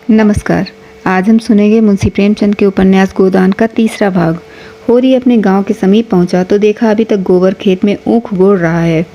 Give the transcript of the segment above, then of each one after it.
नमस्कार। आज हम सुनेंगे मुंशी प्रेमचंद के उपन्यास गोदान का तीसरा भाग। होरी अपने गांव के समीप पहुंचा तो देखा अभी तक गोबर खेत में ऊख गोड़ रहा है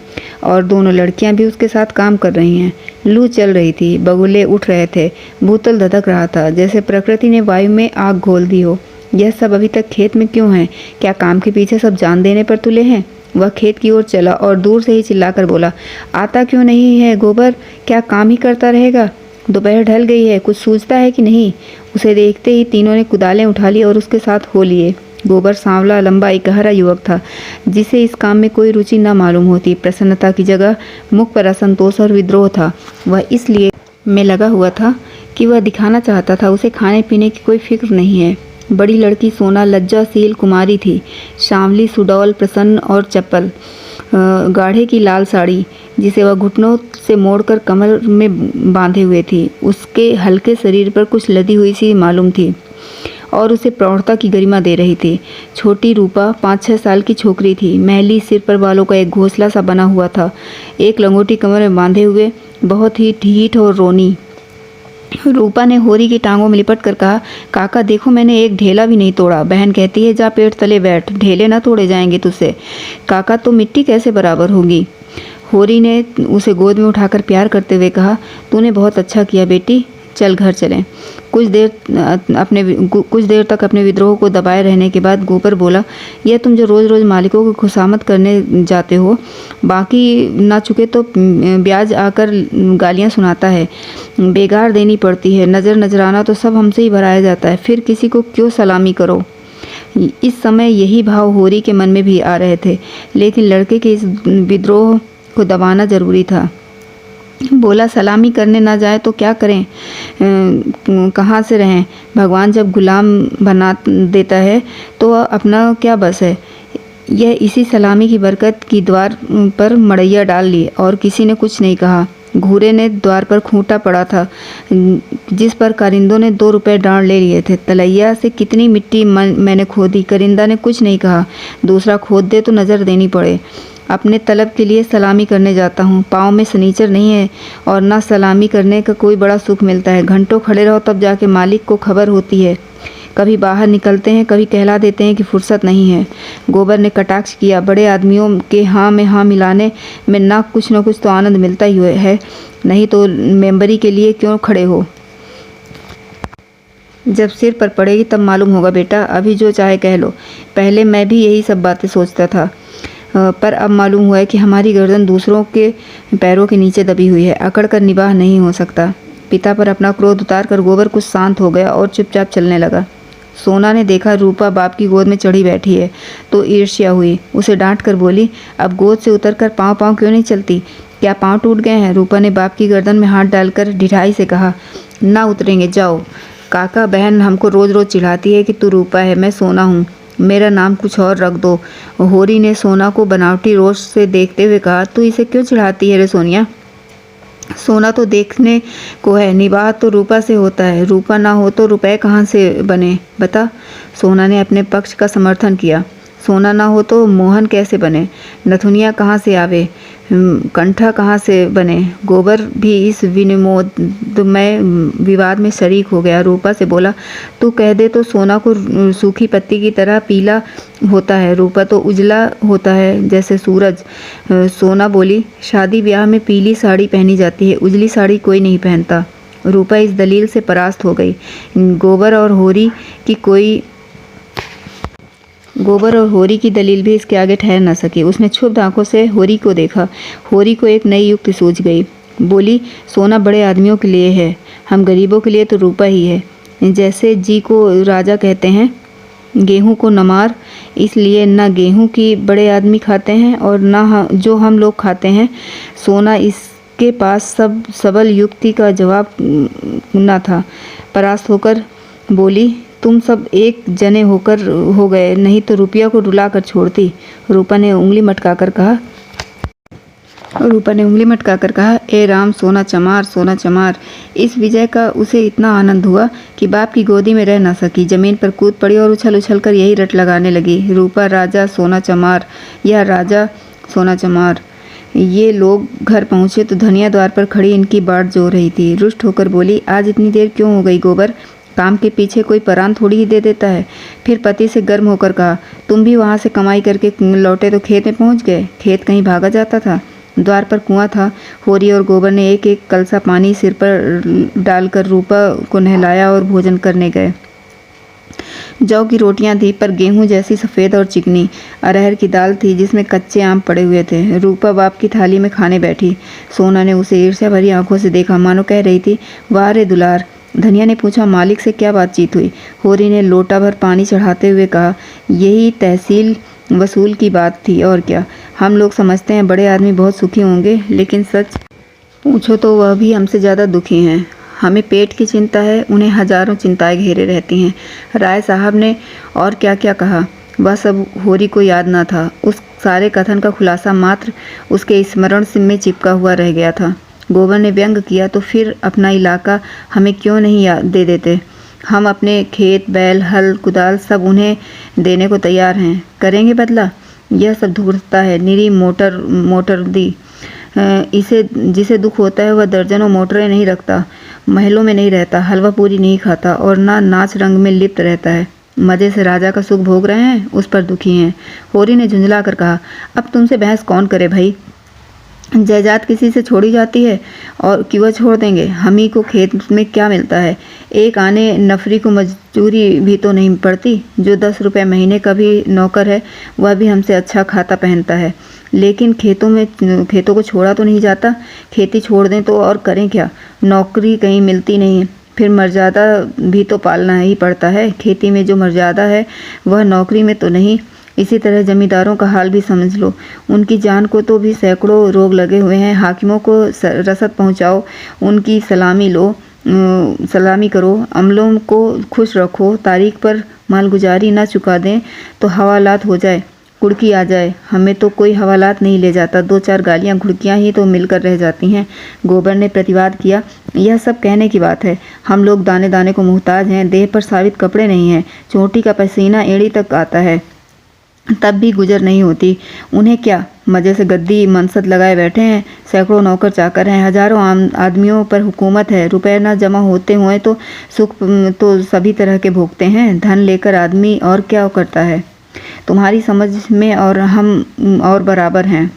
और दोनों लड़कियां भी उसके साथ काम कर रही हैं। लू चल रही थी, बगुले उठ रहे थे, भूतल धधक रहा था जैसे प्रकृति ने वायु में आग घोल दी हो। यह सब अभी तक खेत में क्यों है? क्या काम के पीछे सब जान देने पर तुले हैं? वह खेत की ओर चला और दूर से ही चिल्लाकर बोला, आता क्यों नहीं है गोबर? क्या काम ही करता रहेगा? दोपहर ढल गई है, कुछ सूझता है कि नहीं? उसे देखते ही तीनों ने कुदालें उठा ली और उसके साथ हो लिए। गोबर सांवला, लंबा, इकहरा युवक था जिसे इस काम में कोई रुचि न मालूम होती। प्रसन्नता की जगह मुख पर असंतोष और विद्रोह था। वह इसलिए में लगा हुआ था कि वह दिखाना चाहता था उसे खाने पीने की कोई फिक्र नहीं है। बड़ी लड़की सोना लज्जाशील कुमारी थी, सांवली, सुडौल, प्रसन्न और चपल। गाढ़े की लाल साड़ी जिसे वह घुटनों से मोड़कर कमर में बांधे हुए थी, उसके हल्के शरीर पर कुछ लदी हुई सी मालूम थी और उसे प्रौढ़ता की गरिमा दे रही थी। छोटी रूपा 5-6 साल की छोकरी थी। मैली सिर पर बालों का एक घोंसला सा बना हुआ था, एक लंगोटी कमर में बांधे हुए, बहुत ही ढीठ और रोनी। रूपा ने होरी की टांगों में लिपट कर कहा, काका देखो मैंने एक ढेला भी नहीं तोड़ा। बहन कहती है जा पेट तले बैठ, ढेले ना तोड़े जाएंगे तुझसे। काका तो मिट्टी कैसे बराबर होगी? होरी ने उसे गोद में उठाकर प्यार करते हुए कहा, तूने बहुत अच्छा किया बेटी, चल घर चलें। कुछ देर तक अपने विद्रोह को दबाए रहने के बाद गोबर बोला, यह तुम जो रोज़ रोज़ मालिकों की खुशामद करने जाते हो, बाकी ना चुके तो ब्याज आकर गालियां सुनाता है, बेगार देनी पड़ती है, नज़र नजराना तो सब हमसे ही भराया जाता है, फिर किसी को क्यों सलामी करो। इस समय यही भाव होरी के मन में भी आ रहे थे, लेकिन लड़के के इस विद्रोह को दबाना जरूरी था। बोला, सलामी करने ना जाए तो क्या करें, कहाँ से रहें? भगवान जब गुलाम बना देता है तो अपना क्या बस है। यह इसी सलामी की बरकत की द्वार पर मड़ैया डाल ली और किसी ने कुछ नहीं कहा। घूरे ने द्वार पर खूंटा पड़ा था जिस पर कारिंदों ने 2 रुपए डांड ले लिए थे। तलैया से कितनी मिट्टी मैंने खोदी, करिंदा ने कुछ नहीं कहा। दूसरा खोद दे तो नज़र देनी पड़े। अपने तलब के लिए सलामी करने जाता हूँ, पाँव में सनीचर नहीं है और ना सलामी करने का कोई बड़ा सुख मिलता है। घंटों खड़े रहो तब जाके मालिक को खबर होती है। कभी बाहर निकलते हैं, कभी कहला देते हैं कि फुर्सत नहीं है। गोबर ने कटाक्ष किया, बड़े आदमियों के हाँ में हाँ मिलाने में ना कुछ तो आनंद मिलता ही है, नहीं तो मेंबरी के लिए क्यों खड़े हो? जब सिर पर पड़ेगी तब मालूम होगा बेटा, अभी जो चाहे कह लो। पहले मैं भी यही सब बातें सोचता था, पर अब मालूम हुआ है कि हमारी गर्दन दूसरों के पैरों के नीचे दबी हुई है, अकड़ कर निबाह नहीं हो सकता। पिता पर अपना क्रोध उतार कर गोबर कुछ शांत हो गया और चुपचाप चलने लगा। सोना ने देखा रूपा बाप की गोद में चढ़ी बैठी है तो ईर्ष्या हुई। उसे डांट कर बोली, अब गोद से उतरकर पाँव क्यों नहीं चलती? क्या पाँव टूट गए हैं? रूपा ने बाप की गर्दन में हाथ डालकर ढिठाई से कहा, ना उतरेंगे, जाओ। काका बहन हमको रोज रोज चिढ़ाती है कि तू रूपा है, मैं सोना हूँ, मेरा नाम कुछ और रख दो। होरी ने सोना को बनावटी रोष से देखते हुए कहा, तू इसे क्यों चिढ़ाती है रे सोनिया? सोना तो देखने को है, निबाह तो रूपा से होता है। रूपा ना हो तो रुपए कहाँ से बने बता? सोना ने अपने पक्ष का समर्थन किया। सोना ना हो तो मोहन कैसे बने? नथुनिया कहाँ से आवे? कंठा कहाँ से बने? गोबर भी इस विनिमोदमय विवाद में शरीक हो गया। रूपा से बोला, तू कह दे तो सोना को सूखी पत्ती की तरह पीला होता है, रूपा तो उजला होता है जैसे सूरज। सोना बोली, शादी ब्याह में पीली साड़ी पहनी जाती है, उजली साड़ी कोई नहीं पहनता। रूपा इस दलील से परास्त हो गई। गोबर और होरी की दलील भी इसके आगे ठहर न सकी। उसने क्षुब्ध आंखों से होरी को देखा। होरी को एक नई युक्ति सूझ गई। बोली, सोना बड़े आदमियों के लिए है, हम गरीबों के लिए तो रूपा ही है। जैसे जी को राजा कहते हैं, गेहूं को नमार, इसलिए न गेहूं की बड़े आदमी खाते हैं और न जो हम लोग खाते हैं। सोना इसके पास सब सबल युक्ति का जवाब न था। परास्त होकर बोली, तुम सब एक जने होकर हो गए, नहीं तो रुपया को रुला कर छोड़ती। रूपा ने उंगली मटकाकर कहा, ए राम सोना चमार, सोना चमार। इस विजय का उसे इतना आनंद हुआ कि बाप की गोदी में रह न सकी, जमीन पर कूद पड़ी और उछल उछल कर यही रट लगाने लगी, रूपा राजा सोना चमार या राजा सोना चमार। ये लोग घर पहुँचे तो धनिया द्वार पर खड़ी इनकी बाट जो रही थी। रुष्ट होकर बोली, आज इतनी देर क्यों हो गई गोबर? काम के पीछे कोई परान थोड़ी ही दे देता है। फिर पति से गर्म होकर कहा, तुम भी वहाँ से कमाई करके लौटे तो खेत में पहुँच गए? खेत कहीं भागा जाता था? द्वार पर कुआं था। होरी और गोबर ने एक एक कलसा पानी सिर पर डालकर रूपा को नहलाया और भोजन करने गए। जौ की रोटियां थी पर गेहूं जैसी सफ़ेद और चिकनी। अरहर की दाल थी जिसमें कच्चे आम पड़े हुए थे। रूपा बाप की थाली में खाने बैठी। सोना ने उसे ईर्ष्या भरी आंखों से देखा, मानो कह रही थी, वाह रे दुलार। धनिया ने पूछा, मालिक से क्या बातचीत हुई? होरी ने लोटा भर पानी चढ़ाते हुए कहा, यही तहसील वसूल की बात थी और क्या। हम लोग समझते हैं बड़े आदमी बहुत सुखी होंगे, लेकिन सच पूछो तो वह भी हमसे ज़्यादा दुखी हैं। हमें पेट की चिंता है, उन्हें हजारों चिंताएं घेरे रहती हैं। राय साहब ने और क्या क्या कहा वह सब होरी को याद न था। उस सारे कथन का खुलासा मात्र उसके स्मरण में चिपका हुआ रह गया था। गोबर ने व्यंग किया, तो फिर अपना इलाका हमें क्यों नहीं याद दे देते? हम अपने खेत, बैल, हल, कुदाल सब उन्हें देने को तैयार हैं। करेंगे बदला? यह सब धूर्तता है, निरी मोटर दी। इसे जिसे दुख होता है वह दर्जनों मोटरें नहीं रखता, महलों में नहीं रहता, हलवा पूरी नहीं खाता और ना नाच रंग में लिप्त रहता है। मज़े से राजा का सुख भोग रहे हैं, उस पर दुखी हैं। होरी ने झुंझला कर कहा, अब तुमसे बहस कौन करे भाई? जायदाद किसी से छोड़ी जाती है और कि वह छोड़ देंगे? हम ही को खेत में क्या मिलता है? एक आने नफरी को मजदूरी भी तो नहीं पड़ती। जो 10 रुपये महीने का भी नौकर है वह भी हमसे अच्छा खाता पहनता है। लेकिन खेतों को छोड़ा तो नहीं जाता। खेती छोड़ दें तो और करें क्या? नौकरी कहीं मिलती नहीं है, फिर मर्यादा भी तो पालना ही पड़ता है। खेती में जो मर्यादा है वह नौकरी में तो नहीं। इसी तरह जमींदारों का हाल भी समझ लो। उनकी जान को तो भी सैकड़ों रोग लगे हुए हैं। हाकिमों को रसद पहुंचाओ, उनकी सलामी करो, अमलों को खुश रखो, तारीख पर मालगुजारी ना चुका दें तो हवालात हो जाए, कुड़की आ जाए। हमें तो कोई हवालात नहीं ले जाता, 2-4 गालियाँ घुड़कियाँ ही तो मिलकर रह जाती हैं। गोबर ने प्रतिवाद किया, यह सब कहने की बात है। हम लोग दाने दाने को मुहताज हैं, देह पर साबित कपड़े नहीं हैं, चोटी का पसीना एड़ी तक आता है, तब भी गुजर नहीं होती। उन्हें क्या, मज़े से गद्दी मनसद लगाए बैठे हैं। सैकड़ों नौकर चाकर हैं, हजारों आदमियों पर हुकूमत है। रुपए न जमा होते हुए तो सुख तो सभी तरह के भोगते हैं। धन लेकर आदमी और क्या करता है? तुम्हारी समझ में और हम और बराबर हैं।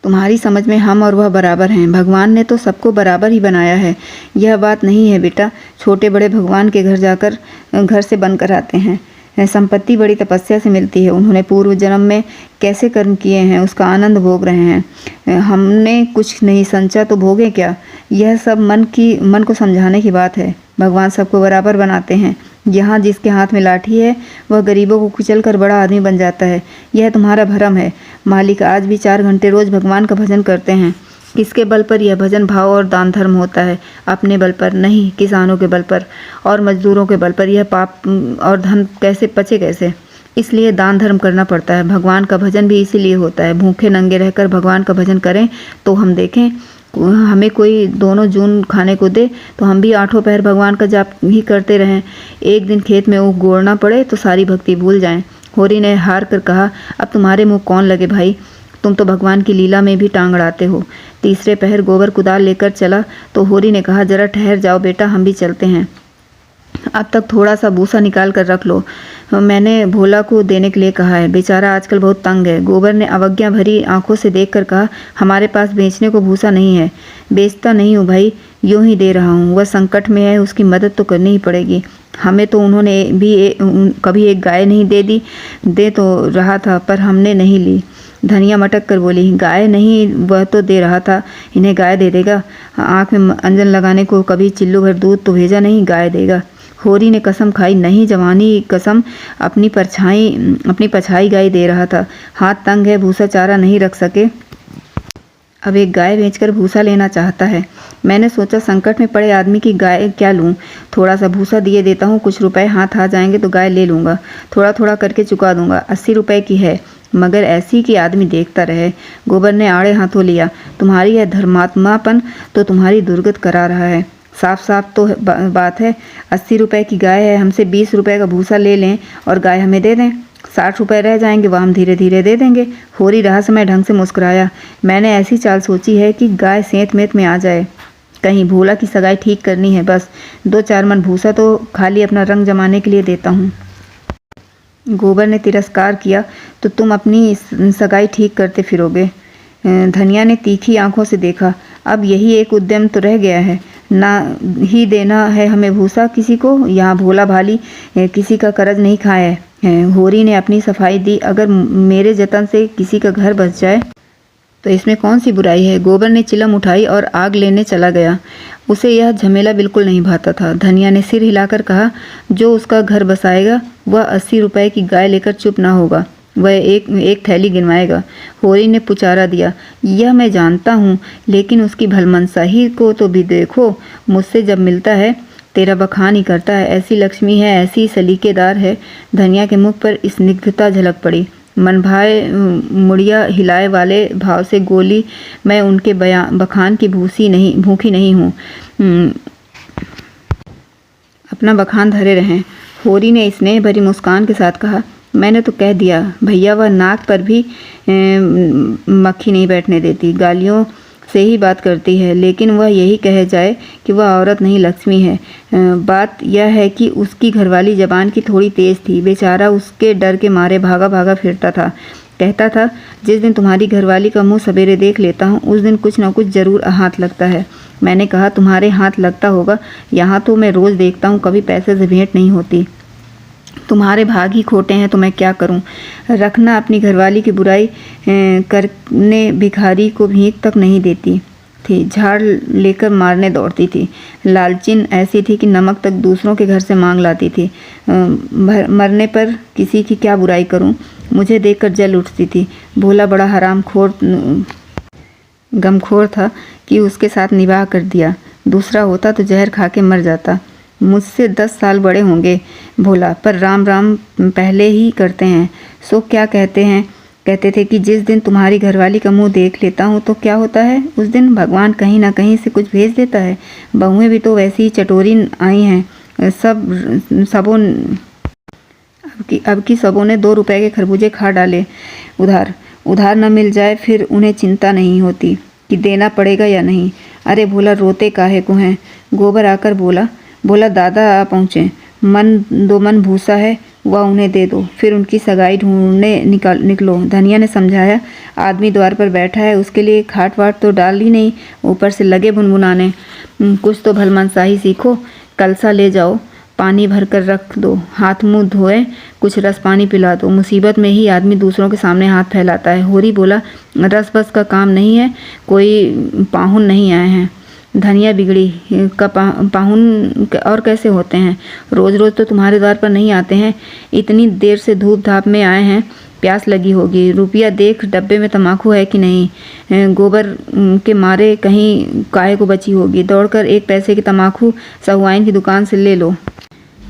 तुम्हारी समझ में हम और वह बराबर हैं। भगवान ने तो सबको बराबर ही बनाया है। यह बात नहीं है बेटा। छोटे बड़े भगवान के घर जाकर घर से बनकर आते हैं। संपत्ति बड़ी तपस्या से मिलती है। उन्होंने पूर्व जन्म में कैसे कर्म किए हैं उसका आनंद भोग रहे हैं। हमने कुछ नहीं संचा तो भोगे क्या? यह सब मन को समझाने की बात है। भगवान सबको बराबर बनाते हैं। यहाँ जिसके हाथ में लाठी है वह गरीबों को कुचल कर बड़ा आदमी बन जाता है। यह तुम्हारा भ्रम है। मालिक आज भी 4 घंटे रोज भगवान का भजन करते हैं। किसके बल पर यह भजन भाव और दान धर्म होता है? अपने बल पर नहीं, किसानों के बल पर और मजदूरों के बल पर। यह पाप और धन कैसे पचे कैसे? इसलिए दान धर्म करना पड़ता है। भगवान का भजन भी इसीलिए होता है। भूखे नंगे रहकर भगवान का भजन करें तो हम देखें। हमें कोई दोनों जून खाने को दे तो हम भी 8 पहर भगवान का जाप ही करते रहें। एक दिन खेत में ऊख गोड़ना पड़े तो सारी भक्ति भूल जाएं। होरी ने हार कर कहा, अब तुम्हारे मुँह कौन लगे भाई? तुम तो भगवान की लीला में भी टांग अड़ाते हो। तीसरे पहर गोबर कुदाल लेकर चला तो होरी ने कहा, जरा ठहर जाओ बेटा, हम भी चलते हैं। अब तक थोड़ा सा भूसा निकाल कर रख लो, मैंने भोला को देने के लिए कहा है। बेचारा आजकल बहुत तंग है। गोबर ने अवज्ञा भरी आंखों से देखकर कहा, हमारे पास बेचने को भूसा नहीं है। बेचता नहीं हूँ भाई, यूं ही दे रहा हूँ। वह संकट में है, उसकी मदद तो करनी ही पड़ेगी। हमें तो उन्होंने भी कभी एक गाय नहीं दे तो रहा था पर हमने नहीं ली। धनिया मटक कर बोली, गाय नहीं, वह तो दे रहा था, इन्हें गाय दे देगा? आँख में अंजन लगाने को कभी चिल्लू भर दूध तो भेजा नहीं, गाय देगा? होरी ने कसम खाई, नहीं जवानी कसम, अपनी पछाई गाय दे रहा था। हाथ तंग है, भूसा चारा नहीं रख सके, अब एक गाय बेचकर भूसा लेना चाहता है। मैंने सोचा संकट में पड़े आदमी की गाय क्या लूं, थोड़ा सा भूसा दिए देता हूँ, कुछ रुपए हाथ आ जाएंगे तो गाय ले लूँगा, थोड़ा थोड़ा करके चुका दूंगा। 80 रुपए की है, मगर ऐसी कि आदमी देखता रहे। गोबर ने आड़े हाथों लिया, तुम्हारी यह धर्मात्मापन तो तुम्हारी दुर्गत करा रहा है। साफ साफ तो बात है, 80 रुपए की गाय है, हमसे 20 रुपए का भूसा ले लें और गाय हमें दे दें। ₹60 रह जाएंगे, वह हम धीरे धीरे दे देंगे। होरी रहस्यमय ढंग से मुस्कुराया। मैंने ऐसी चाल सोची है कि गाय सेंत मेंत में आ जाए। कहीं भोला की सगाई ठीक करनी है, बस 2-4 मन भूसा तो खाली अपना रंग जमाने के लिए देता हूँ। गोबर ने तिरस्कार किया। तो तुम अपनी सगाई ठीक करते फिरोगे? धनिया ने तीखी आंखों से देखा। अब यही एक उद्यम तो रह गया है, ना ही देना है हमें भूसा किसी को। यहाँ भोला भाली किसी का कर्ज नहीं खाया है। होरी ने अपनी सफाई दी। अगर मेरे जतन से किसी का घर बस जाए तो इसमें कौन सी बुराई है? गोबर ने चिलम उठाई और आग लेने चला गया। उसे यह झमेला बिल्कुल नहीं भाता था। धनिया ने सिर हिलाकर कहा, जो उसका घर बसाएगा वह ₹80 की गाय लेकर चुप ना होगा, वह एक थैली गिनवाएगा। होरी ने पुचारा दिया, यह मैं जानता हूँ, लेकिन उसकी भलमनसाही को तो भी देखो। मुझसे जब मिलता है तेरा बखान ही करता है। ऐसी लक्ष्मी है, ऐसी सलीकेदार है। धनिया के मुख पर स्निग्धता झलक पड़ी। मन भाए मुड़िया हिलाए वाले भाव से गोली, मैं उनके बखान की भूखी नहीं हूँ। अपना बखान धरे रहें। होरी ने स्नेह भरी मुस्कान के साथ कहा, मैंने तो कह दिया भैया, वह नाक पर भी मक्खी नहीं बैठने देती। गालियों से ही बात करती है, लेकिन वह यही कह जाए कि वह औरत नहीं लक्ष्मी है। बात यह है कि उसकी घरवाली जबान की थोड़ी तेज थी। बेचारा उसके डर के मारे भागा भागा फिरता था। कहता था, जिस दिन तुम्हारी घरवाली का मुंह सवेरे देख लेता हूँ, उस दिन कुछ न कुछ जरूर हाथ लगता है। मैंने कहा, तुम्हारे हाथ लगता होगा, यहाँ तो मैं रोज़ देखता हूँ, कभी पैसे से भेंट नहीं होती। तुम्हारे भाग ही खोटे हैं, तो मैं क्या करूं? रखना अपनी घरवाली की बुराई करने भिखारी को भीख तक नहीं देती थी, झाड़ लेकर मारने दौड़ती थी। लालचिन ऐसी थी कि नमक तक दूसरों के घर से मांग लाती थी। मरने पर किसी की क्या बुराई करूं? मुझे देखकर जल उठती थी। भोला बड़ा हरामखोर गमखोर था कि उसके साथ निबाह कर दिया। दूसरा होता तो जहर खा के मर जाता। मुझसे 10 साल बड़े होंगे भोला, पर राम राम पहले ही करते हैं। सो क्या कहते हैं? कहते थे कि जिस दिन तुम्हारी घरवाली का मुंह देख लेता हूँ तो क्या होता है, उस दिन भगवान कहीं ना कहीं से कुछ भेज देता है। बहुएं भी तो वैसी ही चटोरी आई हैं। सबों अब की सबों ने ₹2 के खरबूजे खा डाले। उधार न मिल जाए फिर उन्हें चिंता नहीं होती कि देना पड़ेगा या नहीं। अरे भोला, रोते काहे को हैं? गोबर आकर बोला दादा आ पहुँचे। 2 मन भूसा है, वह उन्हें दे दो, फिर उनकी सगाई ढूंढने निकलो। धनिया ने समझाया, आदमी द्वार पर बैठा है, उसके लिए खाट वाट तो डाल ही नहीं, ऊपर से लगे भुनभुनाने। कुछ तो भलमनसाही सीखो। कलसा ले जाओ, पानी भर कर रख दो, हाथ मुंह धोए, कुछ रस पानी पिला दो। मुसीबत में ही आदमी दूसरों के सामने हाथ फैलाता है। होरी बोला, रस बस का काम नहीं है, कोई पाहुन नहीं आए हैं। धनिया बिगड़ी का पाहुन और कैसे होते हैं? रोज़ रोज़ तो तुम्हारे द्वार पर नहीं आते हैं। इतनी देर से धूप धाप में आए हैं, प्यास लगी होगी। रुपया देख डब्बे में तम्बाकू है कि नहीं। गोबर के मारे कहीं काहे को बची होगी। दौड़कर 1 पैसे की तम्बाकू सहुआइन की दुकान से ले लो।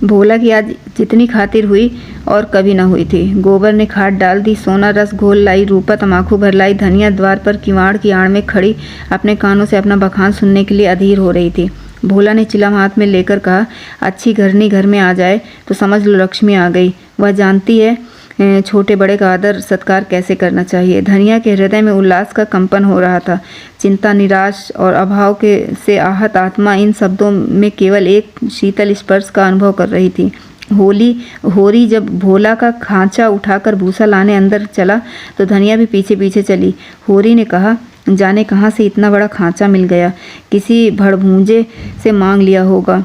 भोला की आज जितनी खातिर हुई और कभी न हुई थी। गोबर ने खाट डाल दी, सोना रस घोल लाई, रूपा तम्बाकू भर लाई। धनिया द्वार पर किवाड़ की आड़ में खड़ी अपने कानों से अपना बखान सुनने के लिए अधीर हो रही थी। भोला ने चिलम हाथ में लेकर कहा, अच्छी घरनी घर में आ जाए तो समझ लो लक्ष्मी आ गई। वह जानती है छोटे बड़े का आदर सत्कार कैसे करना चाहिए। धनिया के हृदय में उल्लास का कंपन हो रहा था। चिंता, निराश और अभाव से आहत आत्मा इन शब्दों में केवल एक शीतल स्पर्श का अनुभव कर रही थी। होरी जब भोला का खांचा उठाकर भूसा लाने अंदर चला तो धनिया भी पीछे पीछे चली। होरी ने कहा, जाने कहाँ से इतना बड़ा खांचा मिल गया, किसी भड़भूजे से मांग लिया होगा।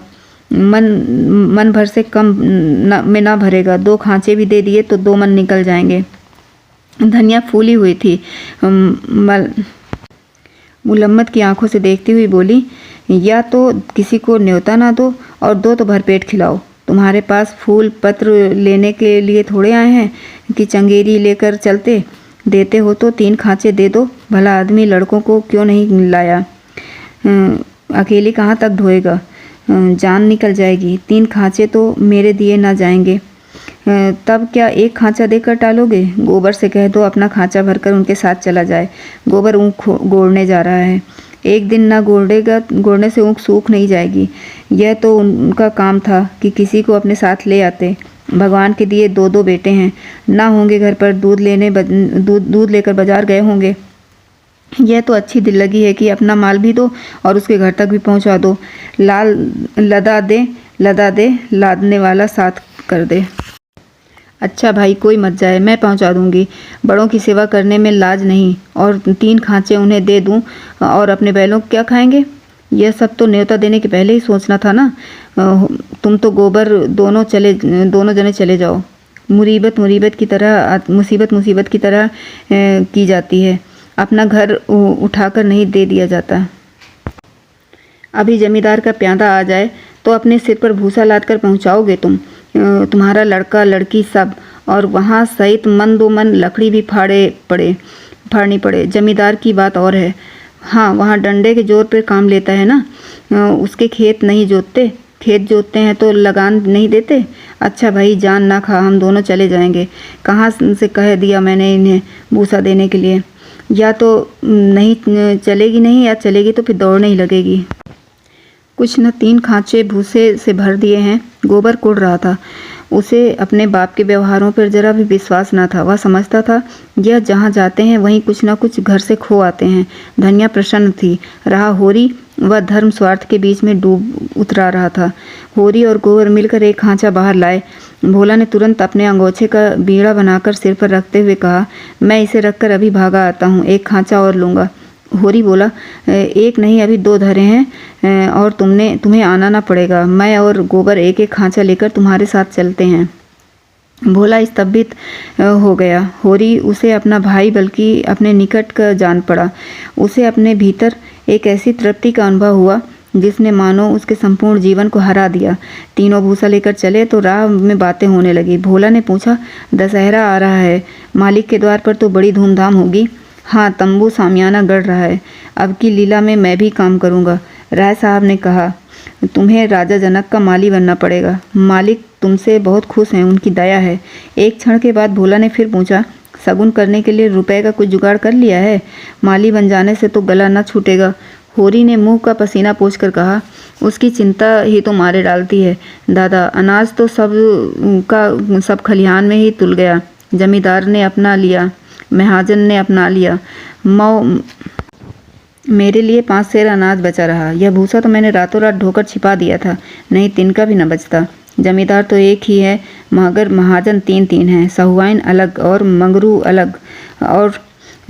मन भर से कम में ना भरेगा। 2 खांचे भी दे दिए तो 2 मन निकल जाएंगे। धनिया फूली हुई थी। मुलम्मत की आंखों से देखती हुई बोली, या तो किसी को न्योता ना दो और दो तो भरपेट खिलाओ। तुम्हारे पास फूल पत्र लेने के लिए थोड़े आए हैं कि चंगेरी लेकर चलते। देते हो तो 3 खांचे दे दो। भला आदमी लड़कों को क्यों नहीं लाया? अकेली कहाँ तक ढोएगा, जान निकल जाएगी। 3 खांचे तो मेरे दिए ना जाएंगे। तब क्या 1 खांचा देकर टालोगे? गोबर से कह दो अपना खांचा भरकर उनके साथ चला जाए। गोबर ऊँख गोड़ने जा रहा है। एक दिन ना गोड़ने से ऊँख सूख नहीं जाएगी। यह तो उनका काम था कि किसी को अपने साथ ले आते। भगवान के दिए 2-2 बेटे हैं, ना होंगे घर पर, दूध लेकर बाजार गए होंगे। यह तो अच्छी दिल लगी है कि अपना माल भी दो और उसके घर तक भी पहुंचा दो। लदा दे, लादने वाला साथ कर दे। अच्छा भाई, कोई मत जाए, मैं पहुंचा दूंगी। बड़ों की सेवा करने में लाज नहीं। और 3 खांचे उन्हें दे दूं और अपने बैलों को क्या खाएंगे? यह सब तो न्योता देने के पहले ही सोचना था ना। तुम तो गोबर दोनों जने चले जाओ। मुसीबत की तरह की जाती है। अपना घर उठाकर नहीं दे दिया जाता। अभी जमींदार का प्यादा आ जाए तो अपने सिर पर भूसा लाद कर पहुँचाओगे तुम्हारा लड़का लड़की सब, और वहाँ सहित मन दो मन लकड़ी भी फाड़नी पड़े। जमींदार की बात और है। हाँ, वहाँ डंडे के जोर पर काम लेता है ना। उसके खेत नहीं जोतते, खेत जोतते हैं तो लगान नहीं देते। अच्छा भाई, जान ना खा, हम दोनों चले जाएंगे। कहाँ से कह दिया मैंने इन्हें भूसा देने के लिए। या तो नहीं चलेगी नहीं, या चलेगी तो फिर दौड़ने ही लगेगी। कुछ न 3 खांचे भूसे से भर दिए हैं। गोबर कुड़ रहा था। उसे अपने बाप के व्यवहारों पर जरा भी विश्वास न था। वह समझता था यह जहाँ जाते हैं वहीं कुछ न कुछ घर से खो आते हैं। धन्या प्रसन्न थी। रहा होरी, वह धर्म स्वार्थ के बीच में डूब उतरा रहा था। होरी और गोबर मिलकर एक खांचा बाहर लाए। भोला ने तुरंत अपने अंगोछे का बीड़ा बनाकर सिर पर रखते हुए कहा, मैं इसे रखकर अभी भागा आता हूँ, एक खांचा और लूँगा। होरी बोला, एक नहीं, अभी 2 धरे हैं और तुम्हें आना ना पड़ेगा। मैं और गोबर एक एक खांचा लेकर तुम्हारे साथ चलते हैं। भोला स्तंभित हो गया। होरी उसे अपना भाई बल्कि अपने निकट का जान पड़ा। उसे अपने भीतर एक ऐसी तृप्ति का अनुभव हुआ जिसने मानो उसके संपूर्ण जीवन को हरा दिया। तीनों भूसा लेकर चले तो राह में बातें होने लगी। भोला ने पूछा, दशहरा आ रहा है, मालिक के द्वार पर तो बड़ी धूमधाम होगी। हाँ, तंबू सामियाना गढ़ रहा है। अब की लीला में मैं भी काम करूँगा। राय साहब ने कहा, तुम्हें राजा जनक का माली बनना पड़ेगा। मालिक तुमसे बहुत खुश हैं, उनकी दया है। एक क्षण के बाद भोला ने फिर पूछा, शगुन करने के लिए रुपए का कुछ जुगाड़ कर लिया है? माली बन जाने से तो गला न छूटेगा। होरी ने मुंह का पसीना पोंछकर कहा, उसकी चिंता ही तो मारे डालती है दादा। अनाज तो सब खलिहान में ही तुल गया। जमींदार ने अपना लिया, महाजन ने अपना लिया। मेरे लिए 5 सेर अनाज बचा रहा। यह भूसा तो मैंने रातों रात ढोकर छिपा दिया था, नहीं तिनका भी न बचता। जमींदार तो एक ही है, मगर महाजन 3-3 हैं। सहुआइन अलग और मंगरू अलग और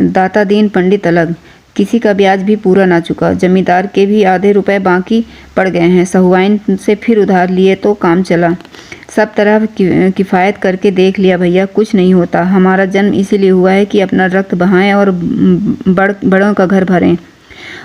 दाता दीन पंडित अलग। किसी का ब्याज भी पूरा ना चुका। जमींदार के भी आधे रुपए बाकी पड़ गए हैं। सहुआइन से फिर उधार लिए तो काम चला। सब तरह किफ़ायत करके देख लिया भैया, कुछ नहीं होता। हमारा जन्म इसीलिए हुआ है कि अपना रक्त बहाएं और बड़ों का घर भरें।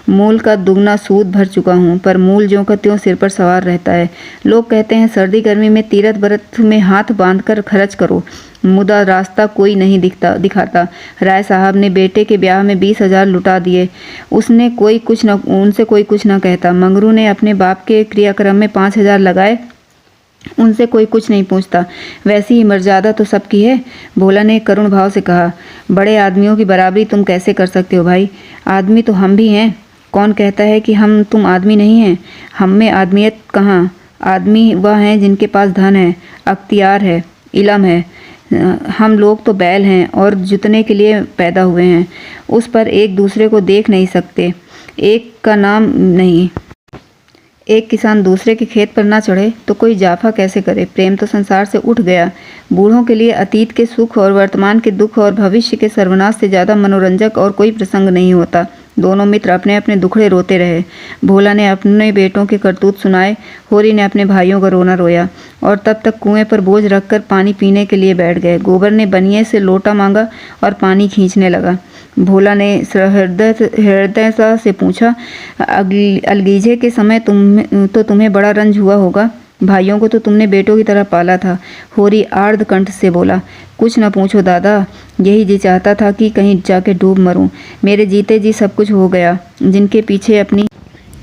मूल का दुगना सूद भर चुका हूँ, पर मूल ज्यों का त्यों सिर पर सवार रहता है। लोग कहते हैं सर्दी गर्मी में तीरथ व्रत में हाथ बांधकर खर्च करो, मुदा रास्ता कोई नहीं दिखाता। राय साहब ने बेटे के ब्याह में 20,000 लुटा दिए। उनसे कोई कुछ न कहता। मंगरू ने अपने बाप के क्रियाक्रम में 5,000 लगाए, उनसे कोई कुछ नहीं पूछता। वैसी ही मर्यादा तो सबकी है। भोला ने करुण भाव से कहा, बड़े आदमियों की बराबरी तुम कैसे कर सकते हो भाई? आदमी तो हम भी हैं। कौन कहता है कि तुम आदमी नहीं हैं? हम में आदमियत कहाँ? आदमी वह हैं जिनके पास धन है, अख्तियार है, इल्म है। हम लोग तो बैल हैं और जुतने के लिए पैदा हुए हैं। उस पर एक दूसरे को देख नहीं सकते, एक का नाम नहीं। एक किसान दूसरे के खेत पर ना चढ़े तो कोई जाफा कैसे करे? प्रेम तो संसार से उठ गया। बूढ़ों के लिए अतीत के सुख और वर्तमान के दुख और भविष्य के सर्वनाश से ज़्यादा मनोरंजक और कोई प्रसंग नहीं होता। दोनों मित्र अपने अपने दुखड़े रोते रहे। भोला ने अपने बेटों के करतूत सुनाए, होरी ने अपने भाइयों का रोना रोया, और तब तक कुएं पर बोझ रखकर पानी पीने के लिए बैठ गए। गोबर ने बनिए से लोटा मांगा और पानी खींचने लगा। भोला ने हृदय से पूछा, अलगीजे के समय तुम्हें बड़ा रंज हुआ होगा। भाइयों को तो तुमने बेटों की तरह पाला था। होरी आर्द्र कंठ से बोला, कुछ न पूछो दादा, यही जी चाहता था कि कहीं जाके डूब मरूं। मेरे जीते जी सब कुछ हो गया। जिनके पीछे अपनी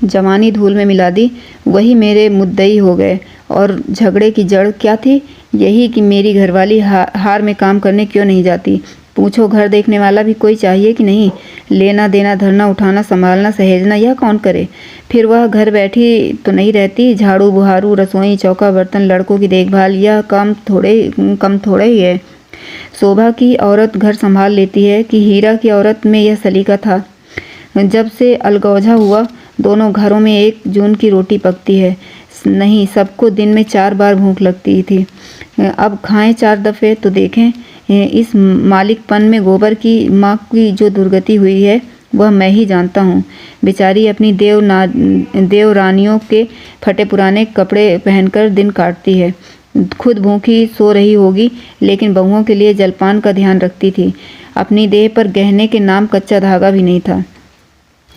जवानी धूल में मिला दी, वही मेरे मुद्दई हो गए। और झगड़े की जड़ क्या थी? यही कि मेरी घरवाली हार में काम करने क्यों नहीं जाती। पूछो घर देखने वाला भी कोई चाहिए कि नहीं? लेना देना, धरना उठाना, संभालना सहेजना यह कौन करे? फिर वह घर बैठी तो नहीं रहती। झाड़ू बुहारू, रसोई चौका बर्तन, लड़कों की देखभाल, यह काम कम थोड़े ही है। शोभा की औरत घर संभाल लेती है कि हीरा की औरत में यह सलीका था? जब से अलगौझा हुआ, दोनों घरों में 1 जून की रोटी पकती है। नहीं, सबको दिन में 4 बार भूख लगती थी। अब खाएं 4 दफ़े तो देखें। इस मालिकपन में गोबर की माँ की जो दुर्गति हुई है वह मैं ही जानता हूँ। बेचारी अपनी देवरानियों के फटे पुराने कपड़े पहनकर दिन काटती है। खुद भूखी सो रही होगी, लेकिन बहुओं के लिए जलपान का ध्यान रखती थी। अपनी देह पर गहने के नाम कच्चा धागा भी नहीं था।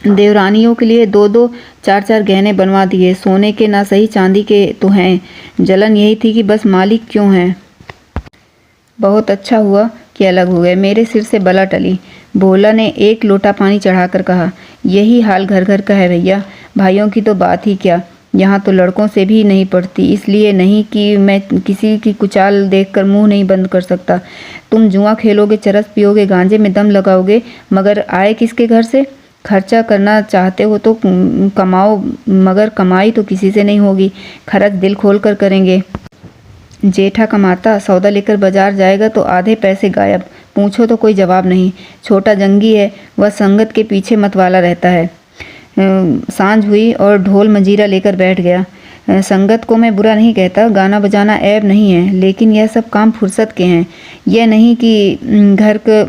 देवरानियों के लिए 2-2, 4-4 गहने बनवा दिए। सोने के ना सही, चांदी के तो हैं। जलन यही थी कि बस मालिक क्यों हैं। बहुत अच्छा हुआ कि अलग हो गए, मेरे सिर से बला टली। भोला ने 1 लोटा पानी चढ़ाकर कहा, यही हाल घर घर का है भैया। भाइयों की तो बात ही क्या, यहाँ तो लड़कों से भी नहीं पड़ती। इसलिए नहीं कि मैं किसी की कुचाल देखकर मुंह नहीं बंद कर सकता। तुम जुआ खेलोगे, चरस पियोगे, गांजे में दम लगाओगे, मगर आए किसके घर से? खर्चा करना चाहते हो तो कमाओ, मगर कमाई तो किसी से नहीं होगी। खर्च दिल खोल कर करेंगे। जेठा कमाता, सौदा लेकर बाजार जाएगा तो आधे पैसे गायब। पूछो तो कोई जवाब नहीं। छोटा जंगी है, वह संगत के पीछे मतवाला रहता है। सांझ हुई और ढोल मंजीरा लेकर बैठ गया। संगत को मैं बुरा नहीं कहता, गाना बजाना ऐब नहीं है, लेकिन यह सब काम फुर्सत के हैं। यह नहीं कि घर का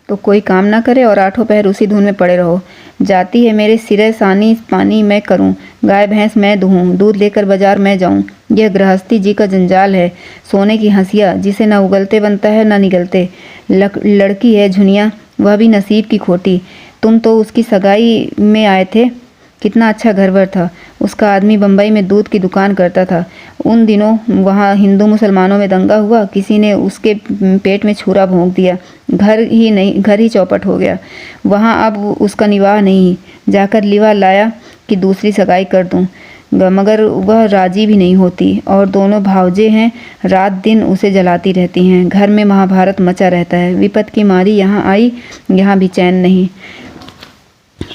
तो कोई काम ना करे और 8 पहर उसी धुन में पड़े रहो। जाती है मेरे सिरे सानी पानी मैं करूं, गाय भैंस मैं दूहूं, दूध लेकर बाजार मैं जाऊं। यह गृहस्थी जी का जंजाल है। सोने की हंसिया जिसे न उगलते बनता है न निगलते। लड़की है झुनिया, वह भी नसीब की खोटी। तुम तो उसकी सगाई में आए थे। कितना अच्छा घर-वर था। उसका आदमी बम्बई में दूध की दुकान करता था। उन दिनों वहाँ हिंदू मुसलमानों में दंगा हुआ, किसी ने उसके पेट में छुरा भोंक दिया। घर ही चौपट हो गया। वहाँ अब उसका निवाह नहीं। जाकर लिवा लाया कि दूसरी सगाई कर दूँ, मगर वह राजी भी नहीं होती। और दोनों भावजे हैं, रात दिन उसे जलाती रहती हैं। घर में महाभारत मचा रहता है। विपत की मारी यहाँ आई, यहाँ भी चैन नहीं।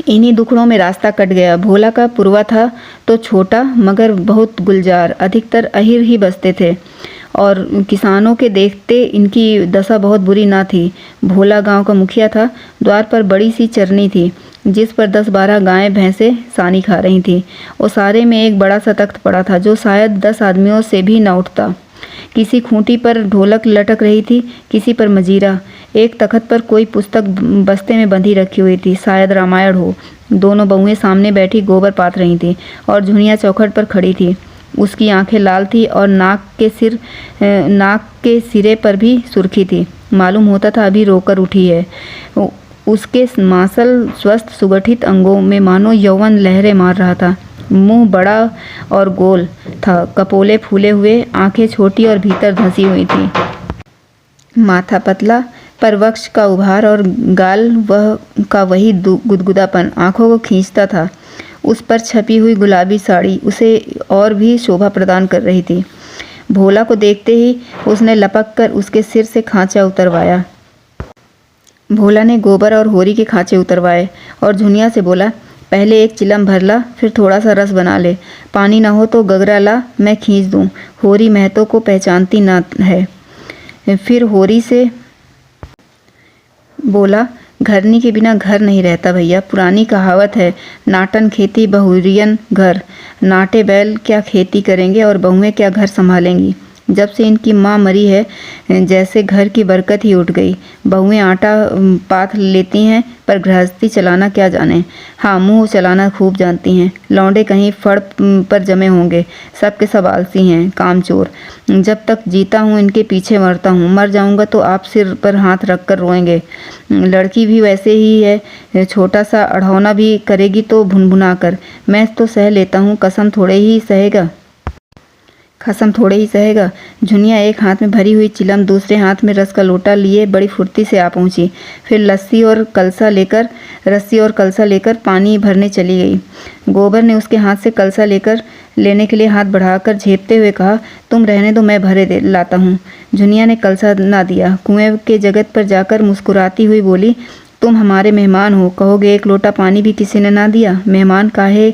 इन्हीं दुखड़ों में रास्ता कट गया। भोला का पुरवा था तो छोटा मगर बहुत गुलजार। अधिकतर अहिर ही बसते थे और किसानों के देखते इनकी दशा बहुत बुरी ना थी। भोला गांव का मुखिया था। द्वार पर बड़ी सी चरनी थी जिस पर 10-12 गायें भैंसें सानी खा रही थीं। और सारे में एक बड़ा सा तख्त पड़ा था जो शायद 10 आदमियों से भी न उठता। किसी खूंटी पर ढोलक लटक रही थी, किसी पर मजीरा। एक तख्त पर कोई पुस्तक बस्ते में बंधी रखी हुई थी, शायद रामायण हो। दोनों बहुएं सामने बैठी गोबर पात रही थीं और झुनिया चौखट पर खड़ी थी। उसकी आंखें लाल थी और नाक के सिरे पर भी सुर्खी थी। मालूम होता था अभी रोकर उठी है। उसके मांसल स्वस्थ सुगठित अंगों में मानो यौवन लहरें मार रहा था। मुंह बड़ा और गोल था, कपोले फूले हुए, आंखें छोटी और भीतर धंसी हुई थी। माथा पतला पर वक्ष का उभार और गाल वही गुदगुदापन आंखों को खींचता था। उस पर छपी हुई गुलाबी साड़ी उसे और भी शोभा प्रदान कर रही थी। भोला को देखते ही उसने लपक कर उसके सिर से खांचा उतरवाया। भोला ने गोबर और होरी के खांचे उतरवाए और झुनिया से बोला, पहले एक चिलम भर ला, फिर थोड़ा सा रस बना ले। पानी ना हो तो गगरा ला, मैं खींच दूँ। होरी महतो को पहचानती ना है। फिर होरी से बोला, घरनी के बिना घर नहीं रहता भैया। पुरानी कहावत है, नाटन खेती बहुरियन घर। नाटे बैल क्या खेती करेंगे और बहुएं क्या घर संभालेंगी। जब से इनकी माँ मरी है जैसे घर की बरकत ही उठ गई। बहुएं आटा पाथ लेती हैं पर गृहस्थी चलाना क्या जाने। हाँ, मुंह चलाना खूब जानती हैं। लौंडे कहीं फड़ पर जमे होंगे, सब के सब आलसी हैं, कामचोर। जब तक जीता हूँ इनके पीछे मरता हूँ, मर जाऊँगा तो आप सिर पर हाथ रख कर रोएंगे। लड़की भी वैसे ही है, छोटा सा अढ़ौना भी करेगी तो भुनभुना कर। मैं तो सह लेता हूँ, कसम थोड़े ही सहेगा। झुनिया एक हाथ में भरी हुई चिलम, दूसरे हाथ में रस का लोटा लिए बड़ी फुर्ती से आ पहुंची। फिर रस्सी और कलसा लेकर पानी भरने चली गई। गोबर ने उसके हाथ से कलसा लेने के लिए हाथ बढ़ाकर झेपते हुए कहा, तुम रहने दो, मैं भरे लाता हूँ। झुनिया ने कलसा ना दिया। कुएं के जगत पर जाकर मुस्कुराती हुई बोली, तुम हमारे मेहमान हो, कहोगे एक लोटा पानी भी किसी ने ना दिया। मेहमान काहे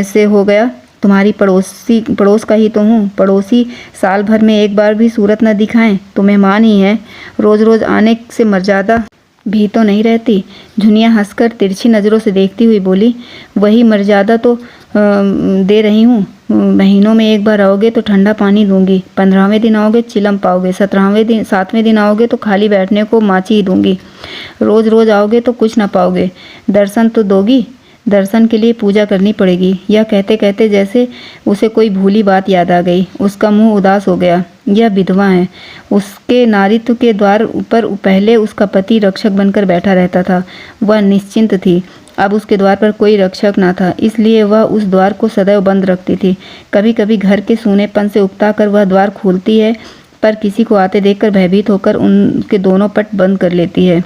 से हो गया, तुम्हारी पड़ोस का ही तो हूँ। पड़ोसी साल भर में एक बार भी सूरत न दिखाएं तो मेहमान ही है। रोज रोज आने से मर्यादा भी तो नहीं रहती। झुनिया हंसकर तिरछी नज़रों से देखती हुई बोली, वही मर्यादा तो दे रही हूँ। महीनों में एक बार आओगे तो ठंडा पानी दूंगी, 15वें दिन आओगे चिलम पाओगे, 7वें दिन आओगे तो खाली बैठने को माची ही दूंगी। रोज रोज आओगे तो कुछ ना पाओगे। दर्शन तो दोगी, दर्शन के लिए पूजा करनी पड़ेगी। यह कहते कहते जैसे उसे कोई भूली बात याद आ गई। उसका मुंह उदास हो गया। यह विधवा है। उसके नारित्व के द्वार पर पहले उसका पति रक्षक बनकर बैठा रहता था। वह निश्चिंत थी। अब उसके द्वार पर कोई रक्षक ना था, इसलिए वह उस द्वार को सदैव बंद रखती थी। कभी कभी घर के सूनेपन से उकता कर वह द्वार खोलती है, पर किसी को आते देखकर भयभीत होकर उनके दोनों पट बंद कर लेती है।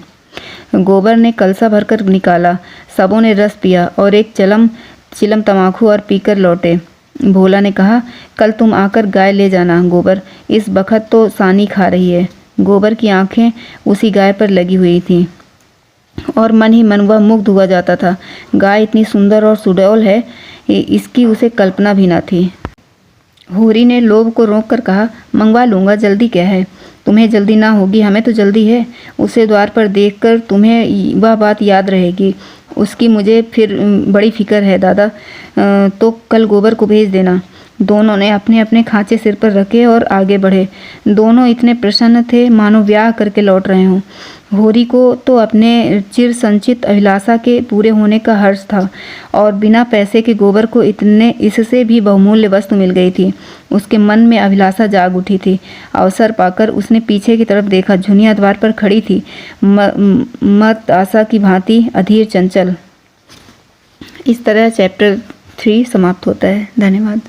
गोबर ने कलसा भरकर निकाला। सबों ने रस पिया और एक चिलम तमाकू और पीकर लौटे। भोला ने कहा, कल तुम आकर गाय ले जाना गोबर, इस बखत तो सानी खा रही है। गोबर की आंखें उसी गाय पर लगी हुई थीं और मन ही मन वह मुग्ध हुआ जाता था। गाय इतनी सुंदर और सुडौल है, इसकी उसे कल्पना भी न थी। होरी ने लोभ को रोककर कहा, मंगवा लूँगा, जल्दी क्या है। तुम्हें जल्दी ना होगी, हमें तो जल्दी है। उसे द्वार पर देखकर तुम्हें वह बात याद रहेगी। उसकी मुझे फिर बड़ी फिक्र है दादा, तो कल गोबर को भेज देना। दोनों ने अपने अपने खांचे सिर पर रखे और आगे बढ़े। दोनों इतने प्रसन्न थे मानो ब्याह करके लौट रहे हों। होरी को तो अपने चिर संचित अभिलाषा के पूरे होने का हर्ष था और बिना पैसे के गोबर को इससे भी बहुमूल्य वस्तु मिल गई थी। उसके मन में अभिलाषा जाग उठी थी। अवसर पाकर उसने पीछे की तरफ देखा। झुनिया द्वार पर खड़ी थी, मत आशा की भांति अधीर चंचल। इस तरह चैप्टर 3 समाप्त होता है। धन्यवाद।